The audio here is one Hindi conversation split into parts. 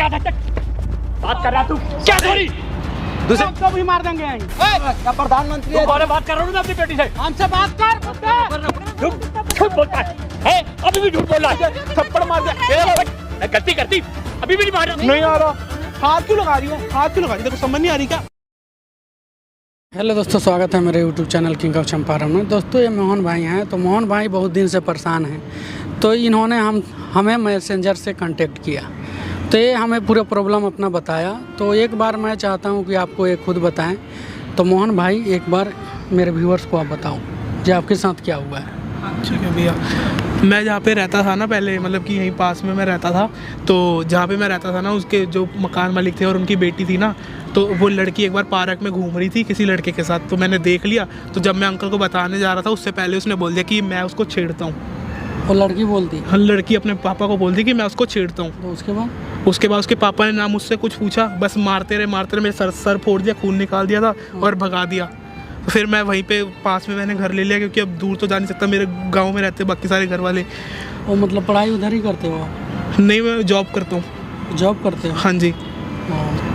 बात कर रहा तू क्या थोड़ी दूसरे को भी मार देंगे। क्या प्रधानमंत्री है? बात कर रहा हूँ मैं अपनी बेटी से। हमसे बात कर। झूठ बोलता है अभी भी झूठ बोल रहा है। थप्पड़ मार दिया गलती करती अभी भी नहीं मार रहा। नहीं आ रहा। हाथ क्यों लगा रही है? हाथ क्यों लगा रही है? देखो समझ नहीं आ रही क्या? हेलो दोस्तों, स्वागत है मेरे YouTube channel king of Champaran में। दोस्तों ये मोहन भाई हैं। तो मोहन भाई बहुत दिन से परेशान हैं, तो इन्होंने हमें मैसेंजर से कांटेक्ट किया, तो ये हमें पूरा प्रॉब्लम अपना बताया। तो एक बार मैं चाहता हूं कि आपको ये खुद बताएं। तो मोहन भाई एक बार मेरे व्यूअर्स को आप बताओ जी आपके साथ क्या हुआ है। ठीक है भैया, मैं जहाँ पे रहता था ना पहले, मतलब कि यहीं पास में मैं रहता था, तो जहाँ पे मैं रहता था ना उसके जो मकान मालिक थे और उनकी बेटी थी ना, तो वो लड़की एक बार पार्क में घूम रही थी किसी लड़के के साथ। तो मैंने देख लिया, तो जब मैं अंकल को बताने जा रहा था उससे पहले उसने बोल दिया कि मैं उसको छेड़ता हूँ। वो लड़की बोलती? हाँ, लड़की अपने पापा को बोलती कि मैं उसको छेड़ता हूँ। तो उसके बाद उसके पापा ने ना मुझसे कुछ पूछा, बस मारते रहे मेरे सर फोड़ दिया, खून निकाल दिया था और भगा दिया। तो फिर मैं वहीं पे पास में मैंने घर ले लिया, क्योंकि अब दूर तो जा नहीं सकता, मेरे गांव में रहते बाकी सारे घर वाले। वो मतलब पढ़ाई उधर ही करते हो? नहीं, मैं जॉब करता हूँ। जॉब करते हो? हाँ जी।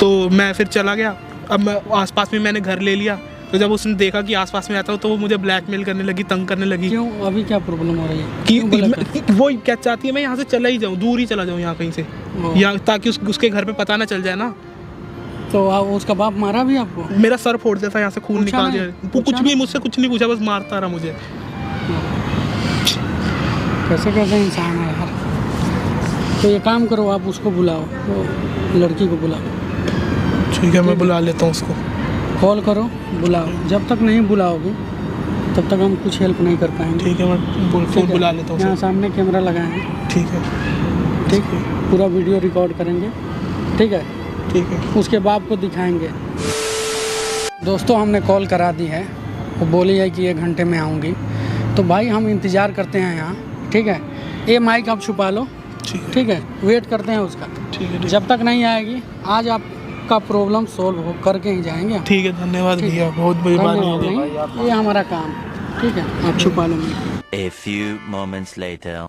तो मैं फिर चला गया। अब मैं आसपास में मैंने घर ले लिया, तो जब उसने देखा कि आसपास में आता हूँ तो वो मुझे ब्लैकमेल करने लगी, तंग करने लगी। क्यों? अभी क्या प्रॉब्लम हो रही है कि वो क्या चाहती है मैं यहाँ से चला ही जाऊँ, दूर ही चला जाऊँ यहाँ कहीं से, या ताकि उसके घर पे पता ना चल जाए ना। तो उसका बाप मारा भी आपको? मेरा सर फोड़ दिया था, यहाँ से खून निकाल दिया। कुछ भी मुझसे कुछ नहीं पूछा, बस मारता रहा मुझे। कैसे कैसे इंसान है यार। तो ये काम करो, आप उसको बुलाओ, तो लड़की को बुलाओ। ठीक है, मैं बुला लेता हूँ उसको। कॉल करो, बुलाओ। जब तक नहीं बुलाओगे तब तक हम कुछ हेल्प नहीं कर पाएंगे। ठीक है, मैं फोन बुला लेता हूँ। यहाँ सामने कैमरा लगाए हैं। ठीक है, ठीक है, पूरा वीडियो रिकॉर्ड करेंगे। ठीक है, ठीक है। उसके बाप को दिखाएंगे। दोस्तों हमने कॉल करा दी है, वो बोली है कि 1 घंटे में आऊँगी। तो भाई हम इंतज़ार करते हैं यहाँ। ठीक है, ये माइक आप छुपा लो। ठीक है, वेट करते हैं उसका। ठीक है, जब तक नहीं आएगी आज आपका प्रॉब्लम सोल्व हो करके ही जाएंगे। ठीक है, धन्यवाद भैया, बहुत बड़ी बात है। ये हमारा काम। ठीक है, आप छुपा लो। A few moments later.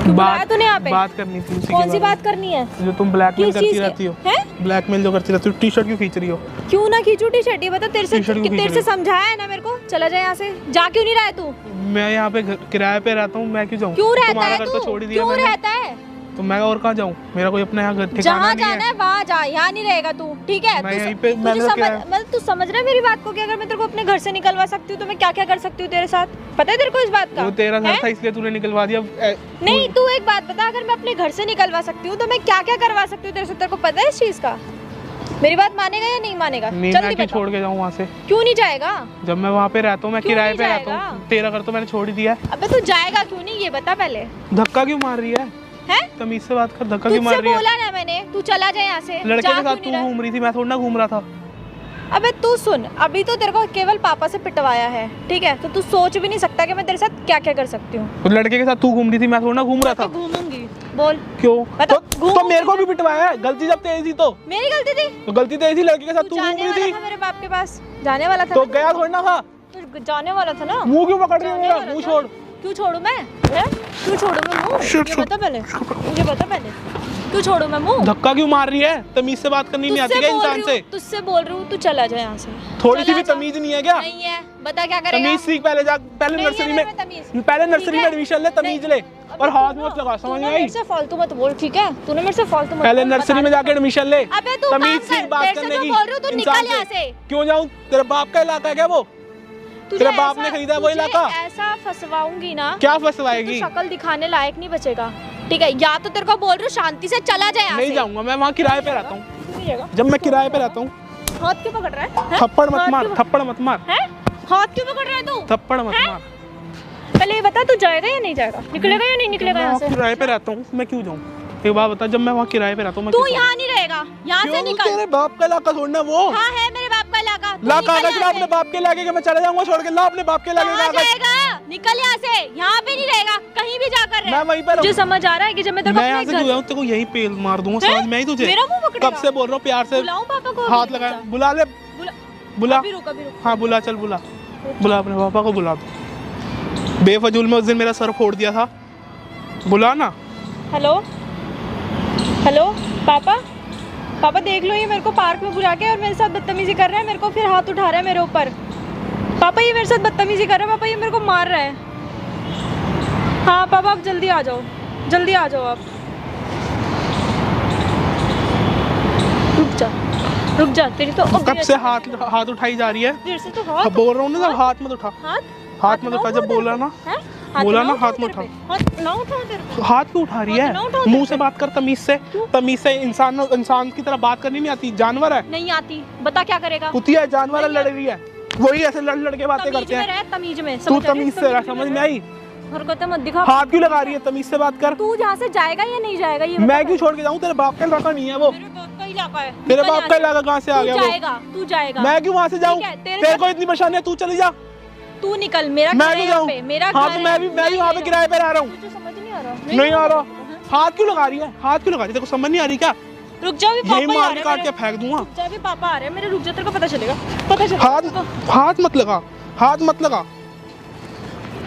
तूने यहाँ पे बात करनी थी। कौन सी बात करनी है? जो तुम ब्लैकमेल करती रहती हो। ब्लैकमेल जो करती रहती हो। टी शर्ट क्यों खींच रही हो? क्यों ना खींचू टी शर्ट? ये बता, तेरे से समझाया है ना मेरे को। चला जाए यहाँ से। जा क्यों नहीं रहा है तू? मैं यहाँ पे किराए पे रहता हूँ, मैं क्यों जाऊँ? क्यों रहता तुम्हारा है घर तू? तो छोड़ ही दिया क्यों मैंने। रहता है? तो मैं और कहाँ जाऊँ? मेरा कोई अपना यहाँ घर ठिकाना जहाँ नहीं जाना है वहाँ जा, यहाँ नहीं रहेगा तू। ठीक है, मैं यहीं पे मतलब तू समझ रहा है मेरी बात को कि अगर मैं तेरे को अपने घर से निकलवा सकती हूँ तो मैं क्या क्या कर सकती हूँ तेरे साथ? पता है तेरे को इस बात का? वो तेरा घर था इसलिए तूने निकलवा दिया। नहीं, तू एक बात बता, अगर मैं अपने घर से निकलवा सकती हूँ तो मैं क्या क्या करवा सकती हूँ तेरे से? तेरे को पता है इस चीज का? मेरी बात मानेगा या नहीं मानेगा? मैं क्यों छोड़ के जाऊँ वहाँ से? क्यों नहीं जाएगा? जब मैं वहाँ पे रहता हूँ, मैं किराए पे रहता हूँ। तेरा घर तो मैंने छोड़ ही दिया। अबे तू जाएगा क्यों नहीं, ये बता पहले। धक्का क्यों मार रही है? तमीज से बात कर। धक्का क्यों मार रही है? बोला ना मैंने, तू चला जाए यहाँ से। लड़के के साथ तू घूम रही थी, मैं थोड़ा ना घूम रहा था। अबे तू सुन, अभी तो तेरे को केवल पापा से पिटवाया है, ठीक है? तो तू सोच भी नहीं सकता कि मैं तेरे साथ क्या क्या कर सकती हूँ। तो लड़के के साथ तू घूम रही थी, मैं थोड़ा ना घूम रहा था। घूमूंगी, बोल क्यों? तो मेरे को भी पिटवाया है। गलती जब तेरी थी तो मेरी गलती थी। तो गलती तेरी थी, लड़के के साथ तू घूम रही थी। मेरे बाप के पास जाने वाला था तो गया थोड़ा ना था। तू जाने वाला था ना। मुंह क्यों पकड़ रही है मेरा? मुंह छोड़। क्यों छोड़ू मैं? क्यों छोड़ू मैं मुंह? ये बता पहले, मुझे बता पहले, क्यों छोड़ू मैं मुंह? धक्का क्यों मार रही है? तमीज से बात करनी नहीं आती क्या इंसान से? तुझसे बोल रही हूँ, तू चला जा यहाँ से। थोड़ी सी भी तमीज नहीं है क्या? नहीं है, बता क्या करेगा? तमीज सीख, पहले नर्सरी में एडमिशन ले, और हाथ मत लगा, समझ में आई? मेरे से फालतू मत बोल, ठीक है? तूने मेरे से फालतू मत। पहले नर्सरी में जाके एडमिशन ले। अबे तू तमीज सीख बात करने की। बोल रही हूँ, तू निकल यहाँ से। क्यों जाऊँ? तेरे बाप का इलाका है क्या वो? तेरे बाप ने खरीदा वो इलाका? ऐसा फंसवाऊंगी ना। क्या फंसवाएगी? शक्ल दिखाने लायक नहीं बचेगा, ठीक है? या तो तेरे को बोल रही हूँ शांति से चला जाए यहाँ से। नहीं जाऊंगा, मैं वहाँ किराए पे रहता हूँ। जब मैं किराए पे रहता हूँ। हाथ क्यों पकड़ रहा है? थप्पड़ मत मार, थप्पड़ मत मार। हाथ क्यों पकड़ रहा है तू? थप्पड़ मत मार। पहले ये बता, तू जाएगा या नहीं जाएगा? निकलेगा या नहीं निकलेगा यहाँ से? किराए पे रहता हूँ, मैं क्यों जाऊँ? एक बात बता, जब मैं वहाँ किराए पे रहता हूँ, तू यहाँ नहीं रहेगा, यहाँ से निकल। तेरे बाप का इलाका छोड़ना वो? हाँ है मेरे बाप का इलाका। ला कागज ला अपने बाप के इलाके के, मैं चले जाऊंगा छोड़ के। ला अपने बाप के इलाके का कागज। निकल यहाँ से, यहाँ पे नहीं रहेगा, कहीं भी जाकर रहे। मैं वहीं पर। मुझे समझ आ रहा है कि जब मैं तेरे को यहाँ से क्यों जाऊँ? तेरे को यही पेल मार दूंगा, समझ में आई तुझे? मेरा मुंह पकड़ेगा? कब से बोल रहा हूँ प्यार से। बुलाऊं पापा को? हाथ लगा, बुला ले, बुला। अभी रुक। हाँ बुला, चल बुला, बुला अपने पापा को बुला दो। बेफजूल में उस दिन मेरा सर फोड़ दिया था, बुला ना। हेलो हेलो पापा, पापा देख लो, ये मेरे को पार्क में बुला के और मेरे साथ बदतमीजी कर रहा है, मेरे को फिर हाथ उठा रहा है मेरे ऊपर। पापा ये मेरे साथ बदतमीजी कर रहा है, पापा ये मेरे को मार रहा है। हाँ पापा आप जल्दी आ जाओ, जल्दी आ जाओ आप। रुक जा तेरी तो कब से हाथ उठाई जा रही है? तेरे से तो हाथ बोल रहा हूँ ना, हाथ मत उठा, हाथ मत उठा। जब बोला ना, बोला ना हाथ मत उठा। हाथ क्यों उठा रही है? मुंह से बात कर, तमीज से। तमीज से इंसान की तरह बात करनी नहीं आती? जानवर है? नहीं आती, बता क्या करेगा? कुतिया है, जानवर है, लड़ रही है। वही ऐसे लड़ के बातें करते हैं। तमीज में तू तमीज से रह, समझ में आई? हरकतें मत दिखा। हाथ क्यों लगा रही है? तमीज से बात कर। तू यहाँ से जाएगा या नहीं जाएगा ये मैं क्यों छोड़ के जाऊँ? तेरे बाप का इलाका नहीं है वो। मेरे बाप का इलाका है। तेरे बाप का इलाका कहाँ से आ गया वो? तू जाएगा। मैं क्यों वहाँ से जाऊँ? तेरे को इतनी परेशानी है, तू चली जा। तू निकल, मेरा मैं घर क्यों है यहाँ जाऊँ? पे, मेरा हाँ घर तो है। मैं भी वहाँ पे किराए पे रह रहा हूँ। मुझे समझ नहीं आ रहा। नहीं आ रहा। हाथ क्यों लगा रही है? हाथ क्यों लगा रही है? तेरे को समझ नहीं आ रही क्या? रुक जा, भी यही पापा मार के काट के फेंक दूंगा। रुक जा, भी पापा आ रहे हैं मेरे। रुक जा, तेरे को पता चलेगा, पता चलेगा। हाथ मत लगा, हाथ मत लगा।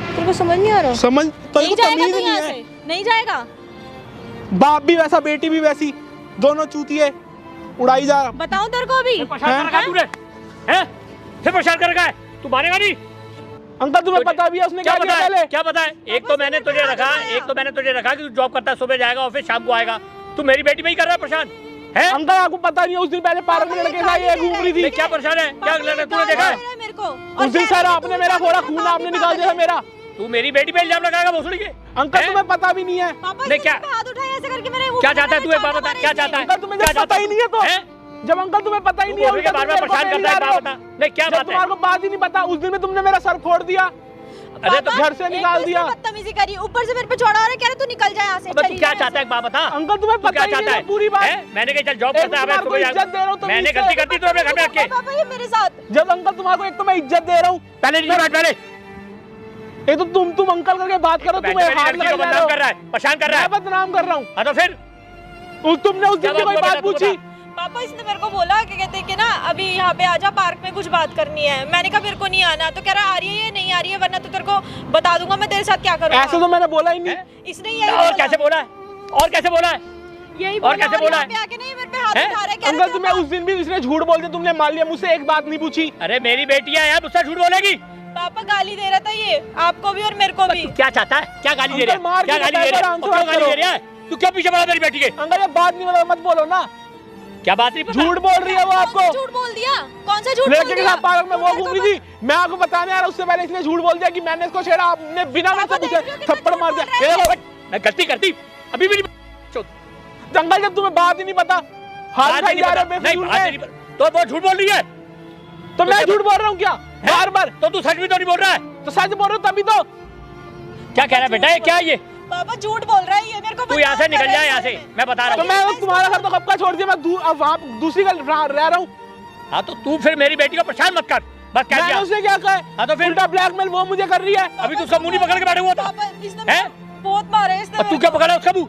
तेरे को समझ नहीं आ रहा? समझ तो नहीं जाएगा तू यहाँ से, नहीं जाएगा। बाप भी वैसा, बेटी भी वैसी, दोनों चूतिए उड़ाई जा। बताऊं तेरे को अभी? परेशान कर रखा है तूने, हैं? फिर परेशान कर रखा है, तू मानेगा नहीं? अंकल तुम्हें पता भी है उसने क्या किया पहले? क्या पता है? एक तो मैंने तुझे रखा कि तू जॉब करता है, सुबह जाएगा ऑफिस, शाम को आएगा। तू मेरी बेटी में ही कर रहा है परेशान, है? अंकल आपको पता नहीं है, उस दिन पहले पार्क में लड़के साथ ये घूम रही थी। क्या परेशान है? क्या लड़का तूने देखा है? मेरे को उस दिन सर आपने मेरा थोड़ा खून आपने निकाल दिया मेरा। तू मेरी बेटी पे इल्जाम लगाएगा भोसड़ी के? अंकल तुम्हें पता भी नहीं है। नहीं, क्या हाथ उठाया ऐसे करके मेरे? क्या चाहता है तू? एक बात बता, क्या चाहता है? अंकल तुम्हें जब पता ही नहीं है तो, जब अंकल तुम्हें पता ही नहीं है, उल्टा बार-बार परेशान करता है, बात बता। नहीं क्या बात है? तुम्हारे को बात ही नहीं पता। उस दिन में तुमने मेरा सर फोड़ दिया, अरे तो घर से निकाल दिया। बदतमीजी करी, ऊपर से मेरे पे चढ़ा रहा है, कह रहे तू निकल जा यहाँ से। तू क्या चाहता है? एक बात बता। अंकल तुम्हें पता ही नहीं है पूरी बात। मैंने कहा चल जॉब करता है, मैंने गलती कर दी तो अपने घर में रख के। पापा ये मेरे साथ। जब अंकल तुम्हारे को एक तो मैं इज्जत दे रहा हूँ, पहले नहीं बैठ, पहले एक तो तुम अंकल करके बात करो, तुम हाथ लगा बदनाम कर रहा है, परेशान कर रहा है। मैं बदनाम कर रहा हूँ? हाँ तो फिर तुमने उस दिन की कोई बात पूछी? पापा इसने मेरे को बोला कि कहते कि ना अभी यहाँ पे आजा, पार्क में कुछ बात करनी है। मैंने कहा मेरे को नहीं आना, तो कह रहा आ रही है या नहीं आ रही है, वरना तो तेरे को बता दूंगा मैं तेरे साथ क्या करूँगा। ऐसे तो मैंने बोला ही नहीं। इसने यही और कैसे बोला है? और कैसे बोला है? यही और कैसे बोला है? आके नहीं मेरे पे हाथ उठा रहा है। अंकल तुम्हें उस दिन भी इसने झूठ बोल दिया, तुमने मान लिया, मुझसे एक बात नहीं पूछी। अरे मेरी बेटी है यार, मुझसे झूठ बोलेगी? पापा गाली दे रहा था ये आपको भी और मेरे को भी। क्या चाहता है? क्या गाली दे रहा है? क्या गाली दे रहा है? क्यों गाली दे रहा है? तू क्या पीछे पड़ा मेरी बेटी के? अंकल ये बात नहीं मत बोलो ना। क्या बात नहीं पता? झूठ बोल रही है वो आपको। झूठ बोल दिया? कौन सा झूठ? लड़के के साथ पार्क में वो घूम रही थी, मैं आपको बताने आ रहा, उससे पहले इसने झूठ बोल दिया कि मैंने इसको छेड़ा। आपने बिना मुझसे पूछे थप्पड़ मार दिया। मैं गलती करती अभी भी नहीं। अंकल जब तुम्हें बात ही नहीं पता, हाथ खाई जा रहे नहीं, तो वो झूठ बोल रही है, तो मैं झूठ बोल रहा हूँ क्या बार बार? तो तू सच भी तो नहीं बोल रहा है? तो सच बोल रहा हूँ तभी तो। क्या कह रहा है बेटा? ये क्या ये? पापा झूठ बोल रहा है ये मेरे को। तू यहाँ से निकल जाए, यहाँ से मैं बता रहा तो हूँ। मैं तुम्हारा घर तो कब का छोड़ दिया, मैं वहाँ दूसरी घर रह रहा हूँ। हाँ तो तू फिर मेरी बेटी को परेशान मत कर, बस कह दिया। उसने क्या कहा? हाँ तो फिर उल्टा ब्लैकमेल वो मुझे कर रही है। अभी तू उसका मुंह नहीं पकड़ के बैठे हुआ था, हैं? बहुत मारे इसने। और तू क्या पकड़ा उसका मुंह?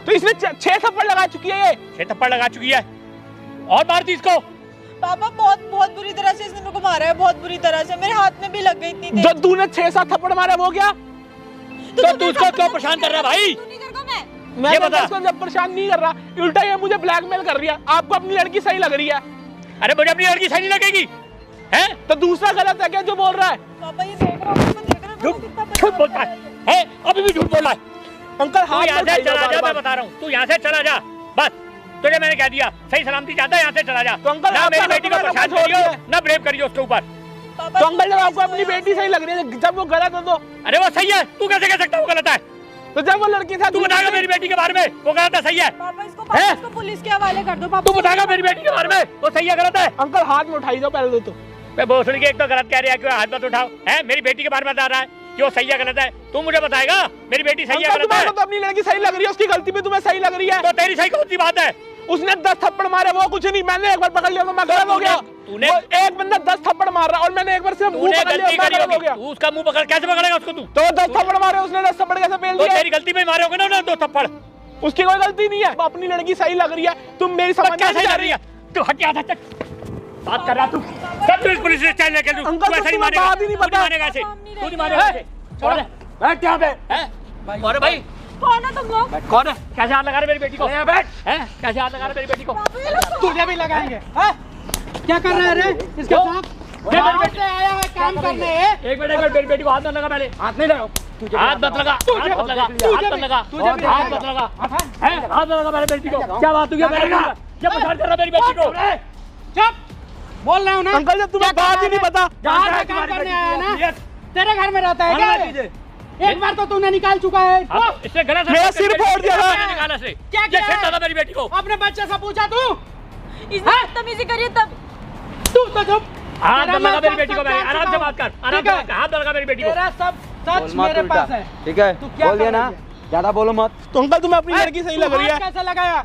तो इसने 6 थप्पड़ लगा चुकी है, ये 6 थप्पड़ लगा चुकी है, और मारती इसको। पापा बहुत बुरी तरह से इसने मेरे को मारा है, बहुत बुरी तरह से। मेरे हाथ में भी लग गई थी। जो तूने 6-7 थप्पड़ मारा वो क्या? तो तू उसको क्यों परेशान कर रहा है भाई? मैं उसको जब परेशान नहीं कर रहा, उल्टा ये मुझे ब्लैकमेल कर रही है। आपको अपनी लड़की सही लग रही है? अरे मुझे अपनी लड़की सही नहीं लगेगी, हैं? तो दूसरा गलत है क्या जो बोल रहा है? पापा ये देख रहा हूँ, झूठ बोलता है, अभी भी झूठ बोल रहा है। अंकल तू यहाँ से चला जा, मैं बता रहा हूँ, तू यहाँ से चला जा, बस तुझे मैंने कह दिया, सही सलामती चाहता है यहाँ से चला जा। तो अंकल ना मेरी बेटी को परेशान करियो, ना ब्लेम करियो उसके ऊपर। तो अंकल जब आपको अपनी बेटी सही लग रही है, जब वो गलत है तो? अरे वो सही है, तू कैसे कह सकता है वो गलत है? तो जब वो लड़की था, तू बताएगा मेरी बेटी के बारे में वो गलत है सही है? पापा इसको पुलिस के हवाले कर दो। पापा तू बताएगा मेरी बेटी के बारे में वो सही है गलत है? अंकल हाथ में उठाई जाओ पहले तो। मैं भोसड़ी के एक तो गलत कह रही है, क्यों हाथ मत उठाओ, है? मेरी बेटी के बारे में बता रहा है कि वो सही है गलत है? तू मुझे बताएगा मेरी बेटी सही है गलत है? तो अपनी लड़की सही लग रही है, उसकी गलती भी तुम्हें सही लग रही है। तो तेरी सही कौन सी बात है? उसने 10 थप्पड़ मारे, वो कुछ नहीं। मैंने एक बार पकड़ लिया तो मैं गलत हो गया। तूने एक बंदा 10 थप्पड़ मार रहा और मैंने एक बार सिर्फ मुंह पकड़ लिया, मैं गलत हो गया। तू उसका मुंह पकड़ कैसे पकड़ेगा उसको? तू तो 10 थप्पड़ मारे उसने, 10 थप्पड़ कैसे पेल तो दिए? तेरी गलती पे मारे होंगे ना 2 थप्पड़। उसकी कोई गलती नहीं है। अपनी लड़की सही लग रही है, तुम मेरी समझ क्या सही लग रही है? तू हट यहाँ से, बात कर रहा तू। सब तू इस पुलिस स्टेशन लेके तू ऐसा नहीं मारेगा, बात ही नहीं पता। मारेगा ऐसे, तू नहीं मारेगा ऐसे। छोड़ दे, बैठ यहाँ पे। अरे भाई कौन है तुम लोग? कौन है? कैसे हाथ लगा रहे मेरी बेटी को? बैठ। हैं? कैसे हाथ लगा रहे मेरी बेटी को? तुझे भी लगाएंगे। हाँ? क्या कर रहे हैं रे इसके साथ? बाहर से आया है काम करने। एक मिनट मेरी बेटी को हाथ मत लगा पहले। हाथ नहीं लगाओ। हाथ मत लगा। हाथ मत लगा। हाथ मत लगा। हाथ मत लगा। हैं? हाथ मत लगा मेरी बेटी को। क्या बात हुई है मेरे का? क्या परेशान कर रहा मेरी बेटी को? चुप। बोल रहा हूँ ना अंकल जब तुम्हें बात ही नहीं पता। बाहर से काम करने आया है ना? तेरे घर में रहता है क्या? एक बार तो तूने निकाल चुका है। इसने गलत मेरा सिर फोड़ दिया था। निकाला से। क्या ये छेड़ता था मेरी बेटी को। अपने बच्चे से पूछा तू? इसने बदतमीजी करी है तब। तू तो चुप। हाथ मत लगा मेरी बेटी को। आराम से बात कर। आराम से हाथ लगा मेरी बेटी को। तेरा सब सच मेरे पास है। ठीक है, तू क्या बोल दिया ना, ज्यादा बोलो मत। तो अंकल तुम्हें अपनी लड़की सही लग रही है। कैसे लगाया?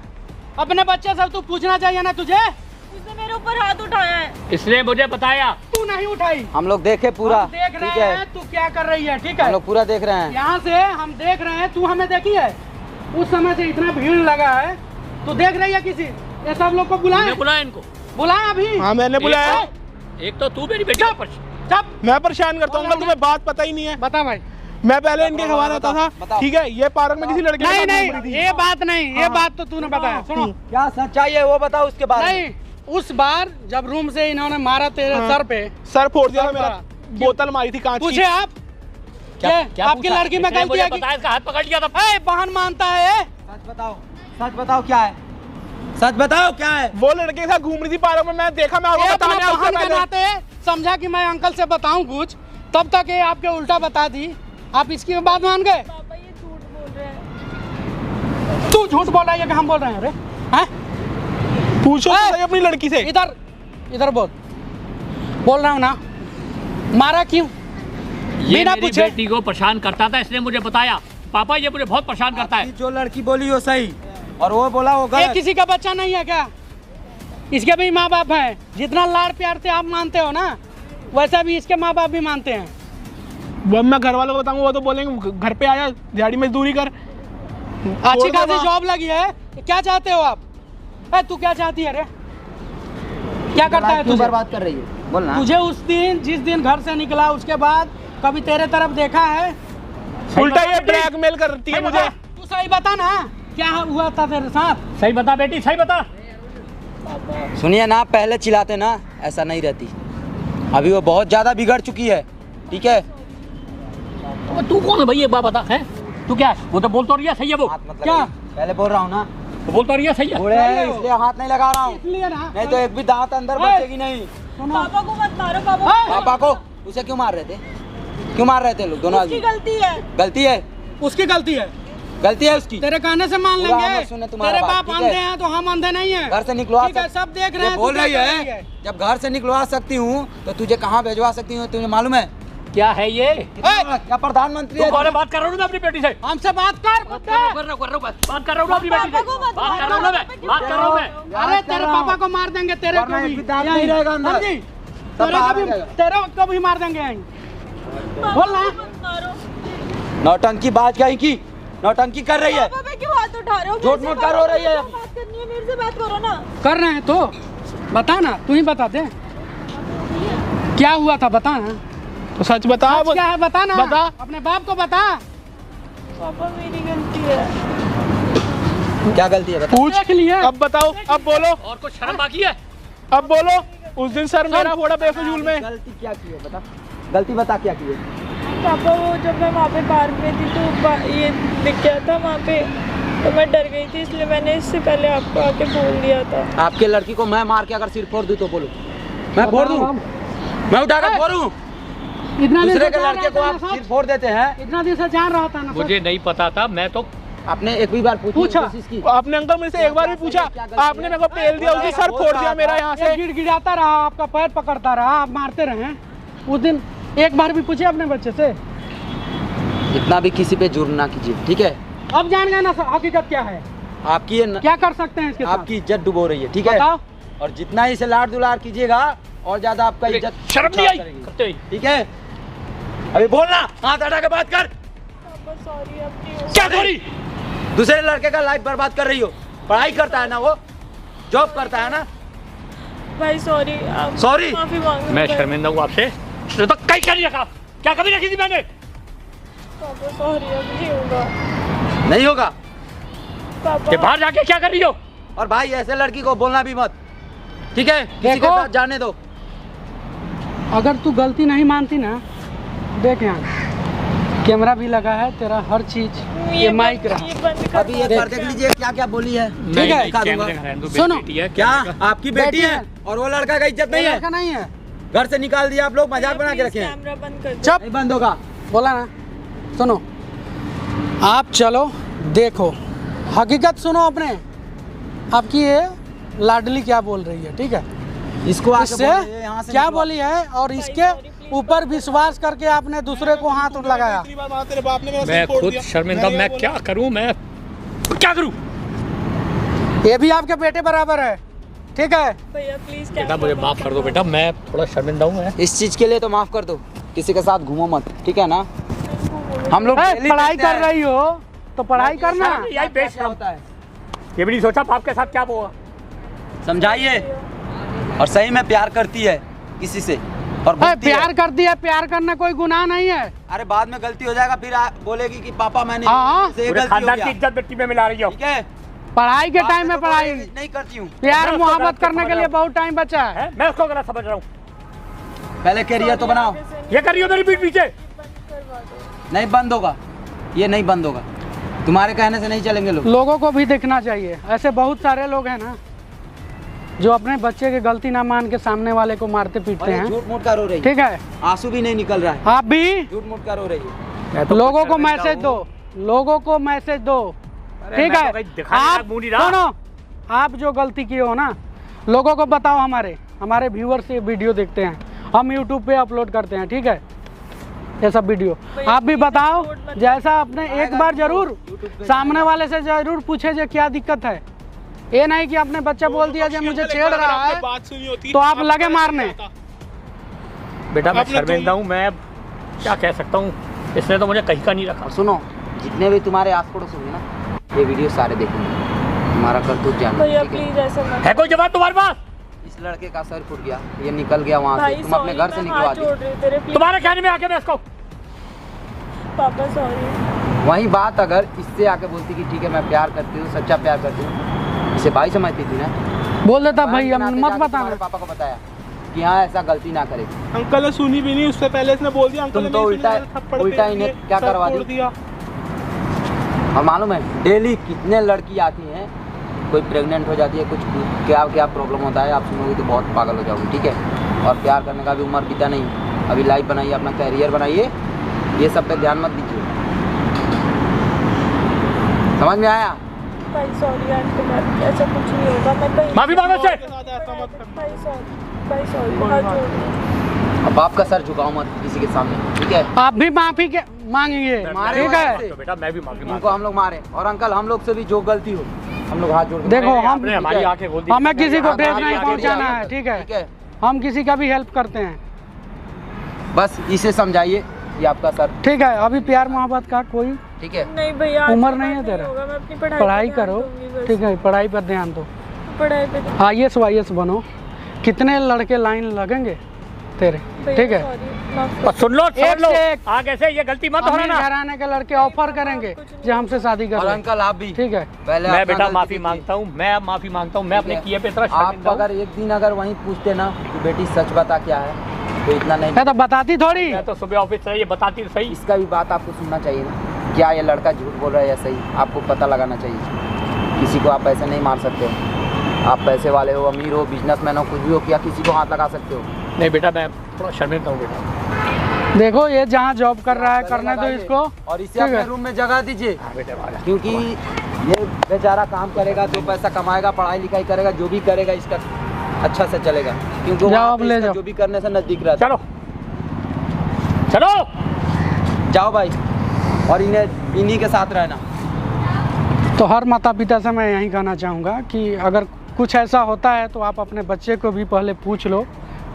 अपने बच्चे से तू पूछना चाहिए ना तुझे। उसने मेरे ऊपर हाथ उठाया है। इसने मुझे बताया। तू नहीं उठाई। हम लोग देखे पूरा, हम देख ठीक रहे है, हैं तू क्या कर रही है। ठीक है, हम लोग पूरा देख रहे हैं। यहाँ से हम देख रहे हैं। तू हमें देखी है? उस समय से इतना भीड़ लगा है, तू देख रही है किसी? ये सब लोग को बुलाए। बुलाया इनको। बुलाए अभी। हाँ मैंने बुलाया। एक तो तू मेरी बेटी को चुप। मैं परेशान करता हूँ अंकल, तुम्हें बात पता ही नहीं है। बता भाई। मैं पहले इनके खबर रहता था, बताओ। ठीक है, ये पार्क में किसी लड़के के नहीं साथ नहीं घूम रही थी। ये बात नहीं, ये बात तो तूने बताया। सुनो, क्या सच्चाई है वो बताओ उसके बारे में। नहीं उस बार जब रूम से इन्होंने मारा तेरे हाँ। सर पे, सर फोड़ दिया था सर मेरा। फोड़ा। बोतल मारी थी कांच की। पूछे आप क्या आपकी पूछा? लड़की में इसने गलती मुझे है कि? बताया, इसका हाथ पकड़ लिया था। ए, बहन मानता है। सच बताओ, सच बताओ क्या है, सच बताओ क्या है। वो लड़के के साथ घूम रही थी पार्क में, मैं देखा। मैं आपको ये बताने अपना आया उससे बहन के पहले। नाते समझा कि मैं अंकल से बताऊं कुछ, तब तक ये आपके उल्टा बता दी। आप इसकी बात मान गए? पापा ये झूठ बोल रहे हैं। तू झूठ बोल रहा है कि हम बोल रहे हैं? अरे हैं? पूछो तो ए! सही अपनी लड़की से। इधर इधर बोल रहा हूँ ना। मारा क्यों? ये बिना मेरी पूछे। बेटी को परेशान करता था, इसने मुझे बताया। पापा ये मुझे बहुत परेशान करता है। जो लड़की बोली वो सही और वो बोला वो ये गलत। किसी का बच्चा नहीं है क्या? इसके भी माँ बाप हैं। जितना लाड़ प्यार से आप मानते हो ना, वैसा भी इसके माँ बाप भी मानते हैं। वो मैं घर वालों को बताऊंगा, वो तो बोलेंगे घर पे आया दिहाड़ी मजदूरी कर। अच्छी छोड़ दो खासी ना। जॉब लगी है, क्या चाहते हो आप? तू क्या चाहती है रे? क्या करता है क्यों तुझे? बर्बाद कर रही है, बोलना। तुझे उस दिन जिस दिन घर से निकला उसके बाद कभी तेरे तरफ देखा है? उल्टा ये ब्लैकमेल करती है मुझे। तू सही बता ना, क्या हुआ था तेरे साथ? सही बता बेटी, सही बता। सुनिए ना, पहले चिल्लाते ना ऐसा नहीं रहती। अभी वो बहुत ज्यादा बिगड़ चुकी है, ठीक है। तो तू कौन है भाई, एक बात बता। है तू क्या है? वो तो बोल तो रही है, सही है वो। हाथ मत क्या? लगाइए। पहले बोल रहा हूँ ना, वो बोल तो रही है, सही है। बूढ़े हैं इसलिए हाथ नहीं लगा रहा हूँ, इसलिए ना। नहीं तो एक भी दांत अंदर ए! बचेगी नहीं। सुनो, पापा को मत मारो। पापा पापा को उसे क्यों मार रहे थे? क्यों मार रहे थे लोग दोनों उसकी आदमी? गलती है। गलती है, उसकी गलती है। गलती है उसकी। तेरे कहने से मान पूरा लेंगे। हमें सुने तुम्हारा तेरे बात, बाप ठीक है? अंधे हैं तो हम अंधे नहीं हैं। घर से निकलवा ठीक है, सब देख रहे ये हैं। बोल तू रही क्या कर रही है जब घर से निकलवा सकती हूँ तो तुझे कहाँ भेजवा सकती हूँ, तुझे मालूम है? क्या है ये? क्या प्रधानमंत्री तू है? कौन है? बात कर रहा हूँ मैं अपनी बेटी से। हमसे बात कर। बात कर रहा हूँ अपनी बेटी से। पापा को मत बात कर रहा हूँ ना मैं, बात कर रहा हूँ मैं। अरे तेरे पापा को मार देंगे, तेरे वरना को भी। एक भी दांत नहीं रहेगा अंदर। समझी? सब तेरे को बाहर भी, आ जाएगा। तेरे को भी मार देंगे यहीं। बोल ना। मत मारो। नौटंकी बाज गई की नौटंकी कर रही है। पापा पे क्यों हाथ उठा रहे हो? झूठ मूठ कर हो रही है। बात करनी है, मेरे से बात करो ना। कर रहे हैं तो बता ना, तू ही बता दे क्या हुआ था, बता ना। तो सच बता। सच क्या है बता ना। बता। अपने बाप को बता। पापा मेरी गलती है। क्या गलती है बता। पूछ। देख लिया। अब बताओ, अब बोलो, और कुछ शर्म बाकी है? अब बोलो। उस दिन सर मेरा फोड़ा बेफजूल में। गलती क्या की है बता, गलती बता क्या की है। पापा वो जब मैं वहाँ पे पार्क में थी तो ये दिख गया था वहाँ पे, तो मैं डर गई थी, इसलिए मैंने इससे पहले आपको आके बोल दिया था। आपके लड़की को मैं मार के अगर सिर फोड़ दूं तो बोलो, मैं फोड़ दूं, मैं उठा कर फोड़ूं। इतना दिन दूसरे से के जान लड़के को रहा आप था ना सिर फोड़ देते हैं। सब? इतना दिन से जान रहा था ना सब? मुझे नहीं पता था, मैं तो आपने एक भी बार पूछा? कोशिश की? आपने अंकल मेरे से एक बार भी पूछा? आपने मेरे को पेल दिया, उसी सर फोड़ दिया मेरा यहाँ ये से। गिड़गिड़ाता रहा, आपका पैर पकड़ता रहा, आप मारते रहे। उस दिन एक बार भी पूछे अपने बच्चे से? इतना भी किसी पे जुर्म ना कीजिए, ठीक है। अब जान गए ना हकीकत क्या है, आपकी ये क्या कर सकते हैं इसके साथ? आपकी इज्जत डुबो रही है, ठीक है। बताओ। और जितना इसे लाड़ दुलार कीजिएगा और ज्यादा आपका इज्जत शर्म नहीं आई करेगी, करते हुए। ठीक है। अभी बोलना, हाथ हटा के बात कर। पापा सॉरी, अब नहीं होगा। क्या सॉरी? दूसरे लड़के का लाइफ बर्बाद कर रही हो। पढ़ाई करता है ना वो, जॉब करता है ना। भाई सॉरी, Sorry? माफी मांगो। मैं शर्मिंदा हूँ आपसे। तो कहीं कर नहीं रखा, क्या कभी रखी थी मैंने? पापा सॉरी, अब नहीं होगा। नहीं होगा। कि बाहर जाके क्या कर रही हो? और भाई ऐसे लड़की को बोलना भी मत, ठीक है? किसी के देखो। साथ जाने दो। अगर तू गलती नहीं मानती ना, देख यहाँ कैमरा भी लगा है, तेरा हर चीज ये माइक रहा। अभी एक बार देख लीजिए क्या क्या बोली है, ठीक है? दिखा दूंगा। सुनो, क्या आपकी बेटी है और वो लड़का का इज्जत नहीं है? लड़का नहीं है, घर से निकाल दिया आप लोग, मजाक बना के रखे हैं। कैमरा बंद कर दो। चुप। नहीं बंद होगा। बोला ना, सुनो आप चलो देखो, हकीकत सुनो अपने। आपकी ये लाडली क्या बोल रही है, ठीक है? इसको आके इससे बोलिए, यहाँ से क्या निकलो। बोली है और इसके ऊपर विश्वास करके आपने दूसरे को हाथ लगाया। तेरे बाप ने मेरा मैं सिर फोड़ खुद दिया। शर्मिंदा, मैं क्या करूं? मैं क्या करूं? ये भी आपके बेटे बराबर है, ठीक है? भैया प्लीज बेटा मुझे माफ कर दो बेटा, मैं थोड़ा शर्मिंदा हूं। इस चीज के लिए तो माफ कर दो, किसी के साथ घूमो मत, ठीक है ना? हम लोग डेली पढ़ाई देखते कर हैं। रही हो तो पढ़ाई करना। यही बेस्ट क्या होता है, ये भी नहीं सोचा बाप के साथ क्या हुआ। समझाइए। और सही में प्यार करती है किसी से और बोलती प्यार है। करती है, प्यार करना कोई गुनाह नहीं है। अरे बाद में गलती हो जाएगा, फिर बोलेगी कि पापा मैंने हाँ। से ये पूरे गलती हो खानदान गया। की इज्जत मिट्टी में मिला रही हो। ठीक है? पढ़ाई के बाप टाइम में तो पढ़ाई, नहीं करती हूँ। प्यार मैं उसको मोहब्बत गलत करने समझ के लिए रहा बहुत टाइम बचा है। हैं? मैं उसको गलत समझ रहा हूँ। पहले कैरियर तो बनाओ। ये कर रही हो मेरी पीठ पीछे। नहीं बंद होगा, ये नहीं बंद होगा, तुम्हारे कहने से नहीं चलेंगे लोग। लोगों को भी देखना चाहिए, ऐसे बहुत सारे लोग हैं ना जो अपने बच्चे की गलती ना मान के सामने वाले को मारते और पीटते ये हैं, झूठ मूठ का रो रही है, ठीक है? आंसू भी नहीं निकल रहा है, आप भी झूठ मूठ का रो रही है। मैं तो लोगों खुद को शर्मिंदा मैसेज हूँ। दो, लोगों को मैसेज दो, अरे ठीक मैं है? तो कहीं दिखाने आप लायक मुंह नहीं रहा। सुनो, आप जो गलती किए हो ना, लोगों को बताओ। हमारे व्यूअर्स ये वीडियो देखते हैं, हम यूट्यूब पे अपलोड करते हैं, ठीक है? ये सब वीडियो आप भी बताओ। जैसा आपने एक बार जरूर सामने वाले से जरूर पूछे जो क्या दिक्कत है। ये नहीं कि आपने बच्चा बोल दिया जो मुझे छेड़ रहा है बात सुनी होती तो आप लगे मारने। बेटा मैं आप लोग शर्मिंदा हूँ, मैं क्या कह सकता हूँ, इसने तो मुझे कहीं का नहीं रखा। और सुनो, जितने भी तुम्हारे आस पड़ोस होंगे ना, ये वीडियो सारे देखेंगे, तुम्हारा करतूत जानना, भैया ठीक है? प्लीज ऐसे मत। है कोई जवाब तुम्हारे पास? इस लड़के का सर फूट गया, ये निकल गया वहाँ से, भाई तुम अपने घर से सॉरी, मैं निकलवा हाथ जोड़ दी। रही हूँ तेरे, प्लीज तुम्हारे कहने में आके मैं इसको पापा सॉरी। वही बात अगर इससे आके बोलती कि ठीक है मैं प्यार करती हूँ, सच्चा प्यार करती हूँ, इसे भाई समझती थी ना, बोल देता भाई, बना के मत जाके बताना। तुम्हारे पापा को बताया कि हाँ ऐसा गलती ना करे। अंकल ने सुनी भी नहीं, उससे पहले इसने बोल दिया। अंकल तुम ने तो नहीं सुनी, उल्टा- मैंने थप्पड़ उल्टा फेंक इन्हें दिए, क्या सर करवा फोड़ दी? दिया। और मालूम है डेली कितने लड़की आती हैं, कोई प्रेग्नेंट हो जाती है, कुछ क्या क्या प्रॉब्लम होता है, आप सुनोगे तो बहुत पागल हो जाओगे, ठीक है? और प्यार करने का भी उम्र बीता नहीं, अभी लाइफ बनाइए, अपना कैरियर बनाइए, ये सब पे ध्यान मत दीजिए। समझ में आया? भाई सॉरी अंकल, ऐसा कुछ नहीं होगा, मैं कहीं माफी मांगो से। के साथ ऐसा मत करना। भाई सॉरी हाथ जोड़ रही हूँ। अब बाप का सर झुकाओ मत किसी के सामने, ठीक है? आप भी माफी के मांगिए, मारे ठीक वाले है? से। तो बेटा मैं भी माफी इनको मांगता हूँ। हम लोग मारे, और अंकल हम लोग से भी जो गलती हो हम लोग हाथ जोड़ के देखो, मारेंगे। हम आपने हमारी आंखें खोल दी। हमें किसी को आप ठेस हमारी नहीं आंखें पहुंचाना खोल है, दी। ठीक है? ठीक है, हम किसी का भी हेल्प करते हैं, बस इसे समझाइए कि आपका सर, ठीक है? अभी प्यार मोहब्बत का कोई ठीक है? नहीं भैया, उम्र आज नहीं है बात तेरा। होगा, मैं अपनी पढ़ाई पढ़ाई पे ध्यान करो, दूंगी बस। ठीक है? पढ़ाई पर ध्यान दो, पढ़ाई पे IAS वाईएस बनो। कितने लड़के लाइन लगेंगे तेरे, ठीक है? सॉरी, माफ और सुन लो एक समझ लो, से एक। आगे से ये गलती मत अमीर दोहराना। घराने के लड़के ऑफर करेंगे जो हमसे शादी कर और ले, अंकल आप भी ठीक है? पहले मैं अपना बेटा गलती माफी कीजिए। मांगता हूँ, मैं माफी मांगता हूँ, मैं अपने ठीक है। किए पे इतना आप शर्मिंदा हूँ। अगर एक दिन अगर वहीं पूछते ना कि बेटी सच बता क्या है, तो इतना नहीं। मैं तो बताती थोड़ी। मैं तो सुबह ऑफिस से ये बताती तो सही। इसका भी बात आपको सुनना चाहिए ना, क्या ये लड़का झूठ बोल रहा है या सही, आपको पता लगाना चाहिए। किसी को आप ऐसे नहीं मार सकते हो, आप पैसे वाले हो, अमीर हो, बिजनेसमैन हो, कुछ भी हो, क्या किसी को हाथ लगा सकते हो? नहीं बेटा मैं थोड़ा शर्मिंदा हूँ बेटा। देखो ये जहाँ जॉब कर रहा है करने दो इसको, और इसे ठीक अपने है? रूम में जगह दीजिए, हाँ बेटा आजा। क्योंकि ये बेचारा काम करेगा, दो पैसा कमाएगा, पढ़ाई लिखाई करेगा, जो भी करेगा इसका अच्छा से चलेगा, क्योंकि जाओ, वहाँ अब पे ले इसका जाओ। जो भी करने से नजदीक रहता चलो चलो। है। जाओ भाई, और इन्हीं के साथ रहना। तो हर माता पिता से मैं यही कहना चाहूँगा कि अगर कुछ ऐसा होता है तो आप अपने बच्चे को भी पहले पूछ लो,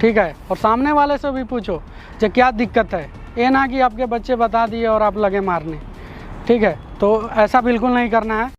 ठीक है? और सामने वाले से भी पूछो कि क्या दिक्कत है, ये ना कि आपके बच्चे बता दिए और आप लगे मारने, ठीक है? तो ऐसा बिल्कुल नहीं करना है।